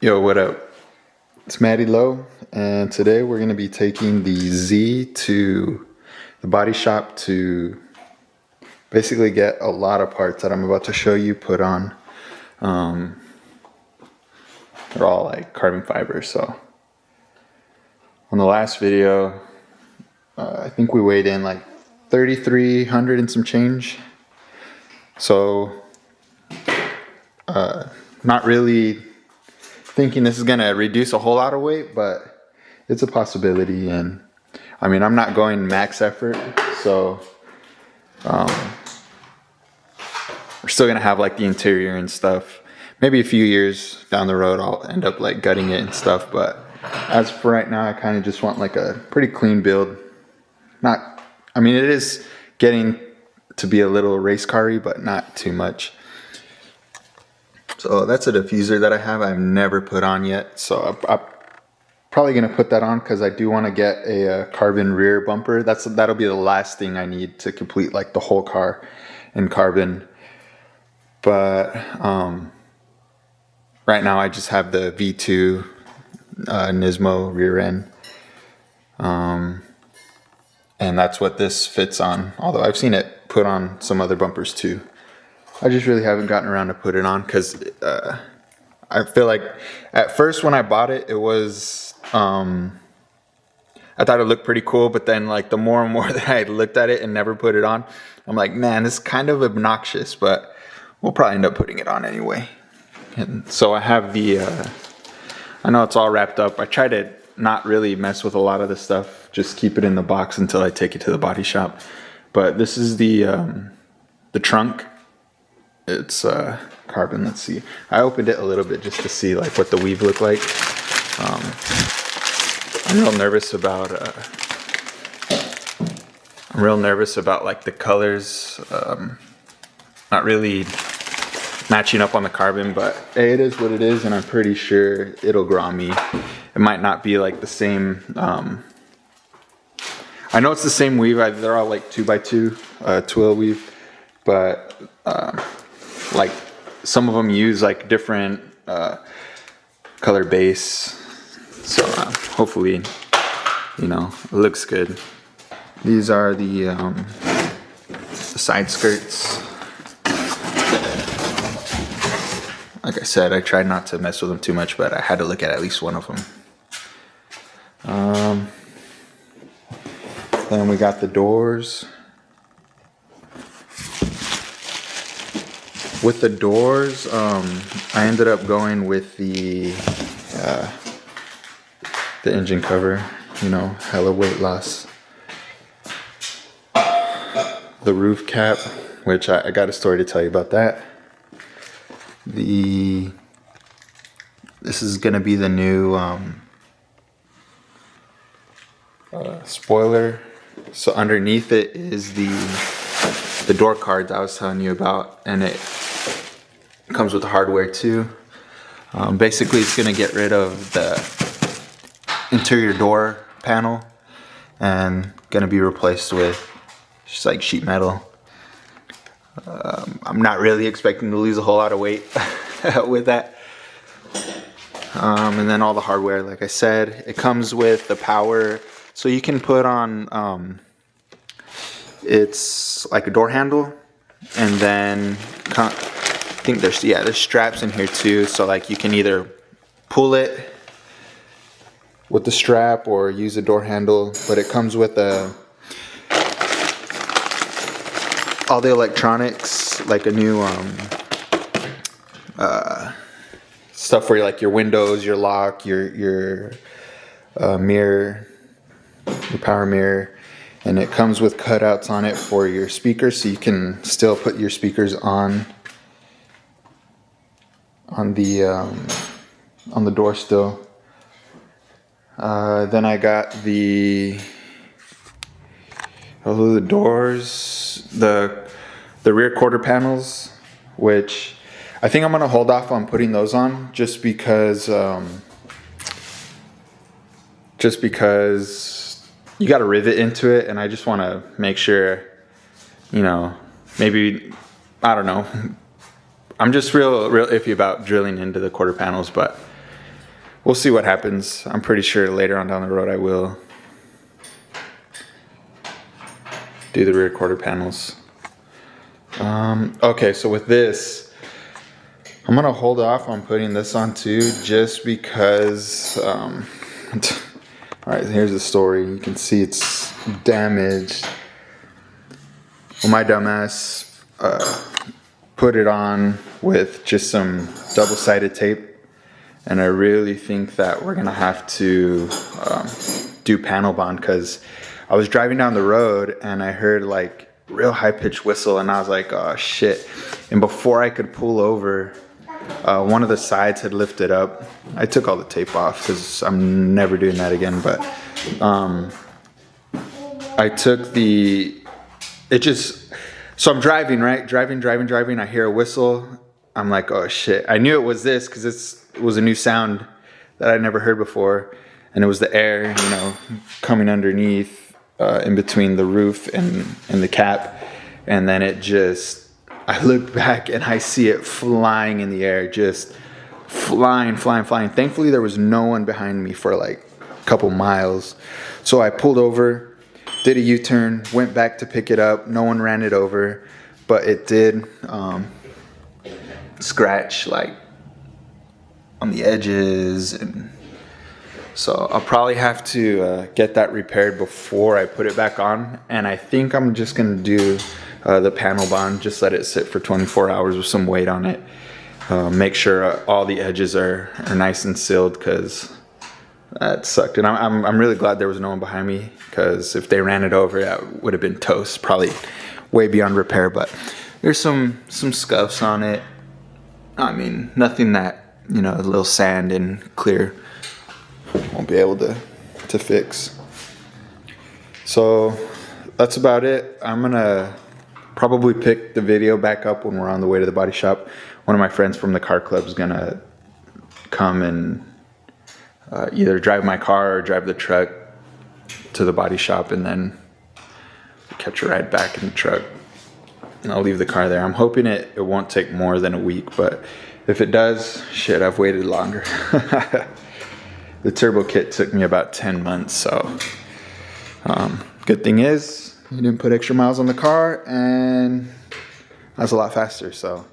Yo, what up? It's Matty Lowe, and today we're going to be taking the Z to the body shop to basically get a lot of parts that I'm about to show you put on. They're all like carbon fiber, so on the last video, I think we weighed in like 3,300 and some change. So, not really thinking this is gonna reduce a whole lot of weight, but it's a possibility. And I mean, I'm not going max effort, so we're still gonna have like the interior and stuff. Maybe a few years down the road I'll end up like gutting it and stuff, but as for right now I kind of just want like a pretty clean build. I mean, it is getting to be a little race car-y, but not too much. So that's a diffuser that I have. I've never put on yet. So I'm probably going to put that on because I do want to get a carbon rear bumper. That'll be the last thing I need to complete like the whole car in carbon. But right now I just have the V2 Nismo rear end. And that's what this fits on. Although I've seen it put on some other bumpers too. I just really haven't gotten around to put it on because I feel like at first when I bought it, it was, I thought it looked pretty cool, but then like the more and more that I looked at it and never put it on, I'm like, man, this is kind of obnoxious, but we'll probably end up putting it on anyway. And so I have the, I know it's all wrapped up. I try to not really mess with a lot of the stuff, just keep it in the box until I take it to the body shop. But this is the trunk. It's carbon. Let's see. I opened it a little bit just to see like what the weave looked like. I'm real nervous about like the colors. Not really matching up on the carbon, but hey, it is what it is, and I'm pretty sure it'll grow on me. It might not be like the same. I know it's the same weave. They're all like 2x2 twill weave, but like some of them use like different color base, so hopefully, you know, it looks good. These are the side skirts. Like I said, I tried not to mess with them too much, but I had to look at least one of them. Then we got the doors. With the doors, I ended up going with the engine cover, you know, hella weight loss. The roof cap, which I got a story to tell you about that. This is gonna be the new spoiler. So underneath it is the door cards I was telling you about, and it comes with the hardware too. Basically, it's gonna get rid of the interior door panel and gonna be replaced with just like sheet metal. I'm not really expecting to lose a whole lot of weight with that. And then all the hardware, like I said, it comes with the power, so you can put on, it's like a door handle, and then I think there's straps in here too, so like you can either pull it with the strap or use a door handle, but it comes with all the electronics, like a new stuff for like your windows, your lock, your mirror, your power mirror, and it comes with cutouts on it for your speakers, so you can still put your speakers on the door still. Then I got the doors, the rear quarter panels, which I think I'm gonna hold off on putting those on just because you got to rivet into it, and I just want to make sure, you know, maybe, I don't know. I'm just real iffy about drilling into the quarter panels, but we'll see what happens. I'm pretty sure later on down the road I will do the rear quarter panels. Okay, so with this, I'm gonna hold off on putting this on too, just because, all right, here's the story. You can see it's damaged. Well, my dumbass put it on with just some double-sided tape, and I really think that we're gonna have to do panel bond, because I was driving down the road and I heard like real high-pitched whistle, and I was like, oh shit. And before I could pull over, one of the sides had lifted up. I took all the tape off because I'm never doing that again, but I took so I'm driving, right? Driving. I hear a whistle. I'm like, oh shit. I knew it was this because it was a new sound that I'd never heard before. And it was the air, coming underneath, in between the roof and the cap. And then I look back and I see it flying in the air, just flying. Thankfully, there was no one behind me for like a couple miles. So I pulled over, did a U-turn, went back to pick it up. No one ran it over, but it did scratch like on the edges, and so I'll probably have to get that repaired before I put it back on. And I think I'm just gonna do the panel bond, just let it sit for 24 hours with some weight on it. Make sure all the edges are nice and sealed, because that sucked. And I'm really glad there was no one behind me, because if they ran it over, that would have been toast, probably way beyond repair. But there's some scuffs on it. I mean, nothing that, a little sand and clear won't be able to fix. So that's about it. I'm gonna probably pick the video back up when we're on the way to the body shop. One of my friends from the car club is gonna come and either drive my car or drive the truck to the body shop, and then catch a ride back in the truck, and I'll leave the car there. I'm hoping it won't take more than a week, but if it does, shit, I've waited longer. The turbo kit took me about 10 months, so good thing is you didn't put extra miles on the car, and that's a lot faster. So